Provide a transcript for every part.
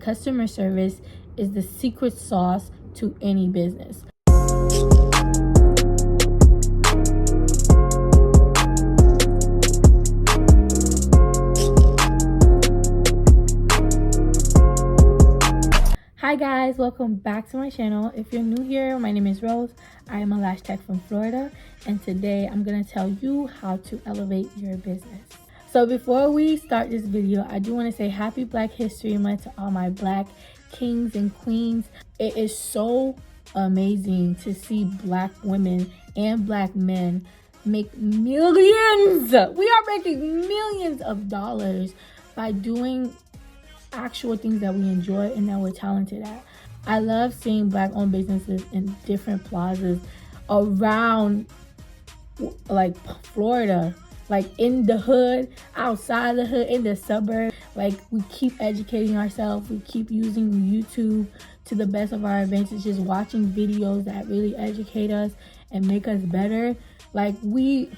customer service is the secret sauce to any business. Hi guys, welcome back to my channel. If you're new here, my name is Rose. I am a lash tech from Florida, and today I'm gonna tell you how to elevate your business. So before we start this video, I do want to say happy Black History Month to all my Black kings and queens. It is so amazing to see Black women and Black men make millions. We are making millions of dollars by doing actual things that we enjoy and that we're talented at. I love seeing Black owned businesses in different plazas around like Florida, like in the hood, outside the hood, in the suburb. Like, we keep educating ourselves, we keep using YouTube to the best of our advantage, just watching videos that really educate us and make us better. Like, the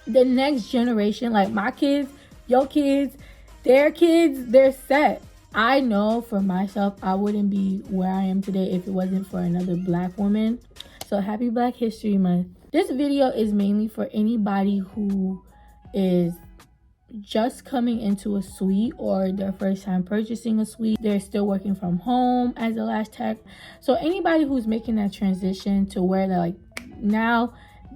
next generation, like my kids, your kids, their kids, they're set. I know for myself, I wouldn't be where I am today if it wasn't for another Black woman. So happy Black History Month. This video is mainly for anybody who is just coming into a suite or their first time purchasing a suite. They're still working from home as a lash tech. So anybody who's making that transition to where they're like, now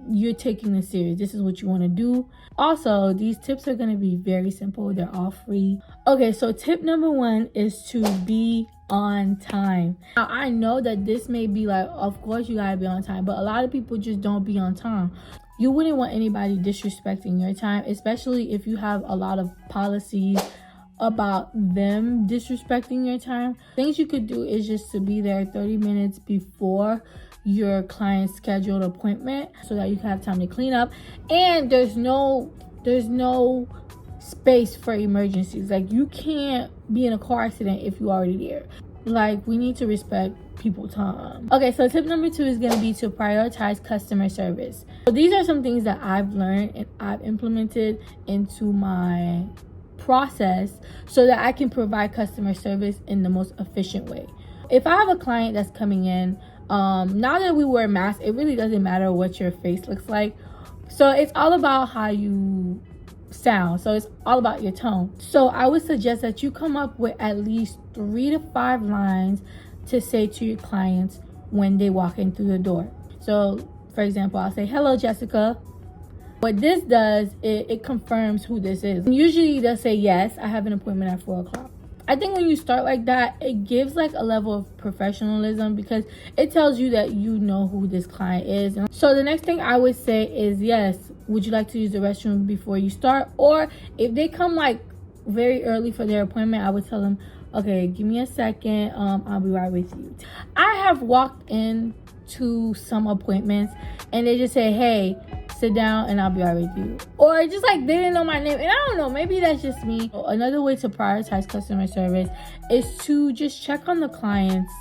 you're taking this serious, this is what you want to do. Also, these tips are going to be very simple. They're all free. Okay, so tip number 1 is to be on time. Now, I know that this may be like, of course you gotta be on time, but a lot of people just don't be on time. You wouldn't want anybody disrespecting your time, especially if you have a lot of policies about them disrespecting your time. Things you could do is just to be there 30 minutes before your client's scheduled appointment so that you can have time to clean up, and there's no space for emergencies. Like, you can't be in a car accident if you're already there. Like, we need to respect people's time. Okay, so tip number 2 is going to be to prioritize customer service. So these are some things that I've learned and I've implemented into my process so that I can provide customer service in the most efficient way. If I have a client that's coming in, now that we wear masks, it really doesn't matter what your face looks like. So it's all about how you sound. So it's all about your tone. So I would suggest that you come up with at least 3 to 5 lines to say to your clients when they walk in through the door. So for example, I'll say, "Hello, Jessica." What this does, it confirms who this is. And usually they'll say, "Yes, I have an appointment at 4 o'clock. I think when you start like that, it gives like a level of professionalism because it tells you that you know who this client is. And so the next thing I would say is, yes, would you like to use the restroom before you start? Or if they come like very early for their appointment, I would tell them, "Okay, give me a second. I'll be right with you." I have walked in to some appointments and they just say, "Hey, sit down and I'll be right with you." Or just like they didn't know my name. And I don't know, maybe that's just me. Another way to prioritize customer service is to just check on the clients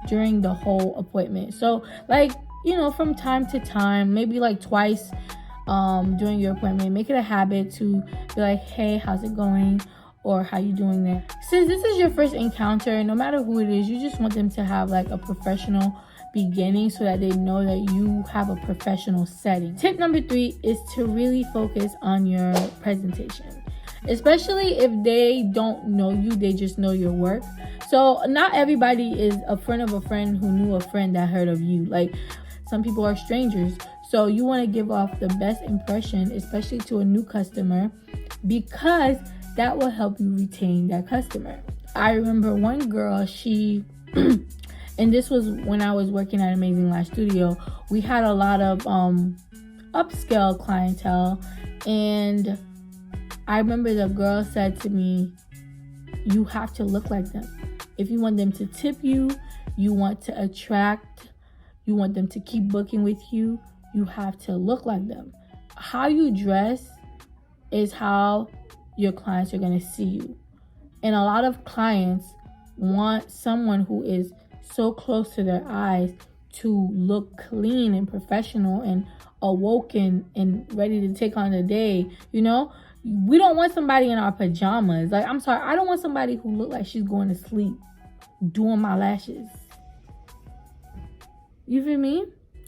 during the whole appointment. So like, you know, from time to time, maybe like twice during your appointment, make it a habit to be like, "Hey, how's it going?" Or "How you doing there?" Since this is your first encounter, no matter who it is, you just want them to have like a professional beginning so that they know that you have a professional setting. Tip number 3 is to really focus on your presentation, especially if they don't know you, they just know your work. So not everybody is a friend of a friend who knew a friend that heard of you. Like, some people are strangers. So you want to give off the best impression, especially to a new customer, because that will help you retain that customer. I remember one girl, she and this was when I was working at Amazing Lash Studio. We had a lot of upscale clientele, and I remember the girl said to me, "You have to look like them. If you want them to tip you, you want to attract, you want them to keep booking with you, you have to look like them." How you dress is how your clients are going to see you. And a lot of clients want someone who is so close to their eyes to look clean and professional and awoken and ready to take on the day, you know? We don't want somebody in our pajamas. Like, I'm sorry, I don't want somebody who look like she's going to sleep doing my lashes. You feel me?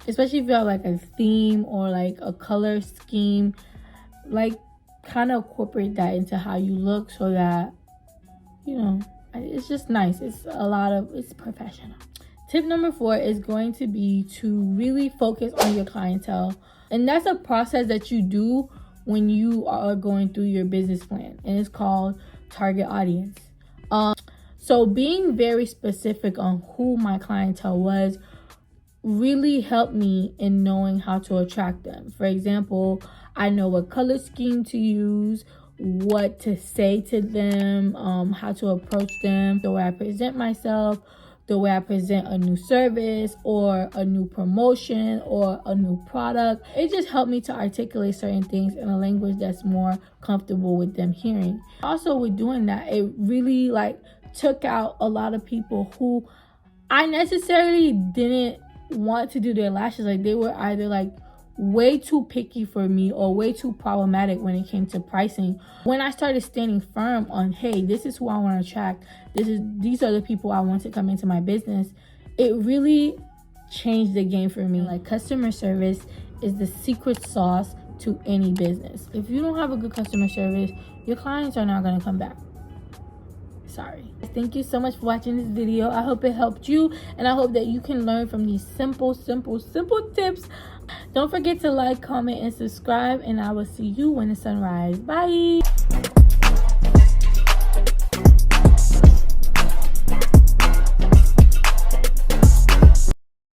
Especially if you have like a theme or like a color scheme, like kind of incorporate that into how you look so that, you know, it's just nice. It's professional. Tip number 4 is going to be to really focus on your clientele. And that's a process that you do when you are going through your business plan. And it's called target audience. So being very specific on who my clientele was really helped me in knowing how to attract them. For example, I know what color scheme to use, what to say to them, how to approach them, the way I present myself, the way I present a new service or a new promotion or a new product. It just helped me to articulate certain things in a language that's more comfortable with them hearing. Also, with doing that, it really like took out a lot of people who I necessarily didn't want to do their lashes. Like, they were either like way too picky for me or way too problematic when it came to pricing. When I started standing firm on, hey, this is who I want to attract, these are the people I want to come into my business, it really changed the game for me. Like, customer service is the secret sauce to any business. If you don't have a good customer service, your clients are not going to come back. Sorry. Thank you so much for watching this video. I hope it helped you, and I hope that you can learn from these simple tips. Don't forget to like, comment, and subscribe, and I will see you when the sun rises. Bye.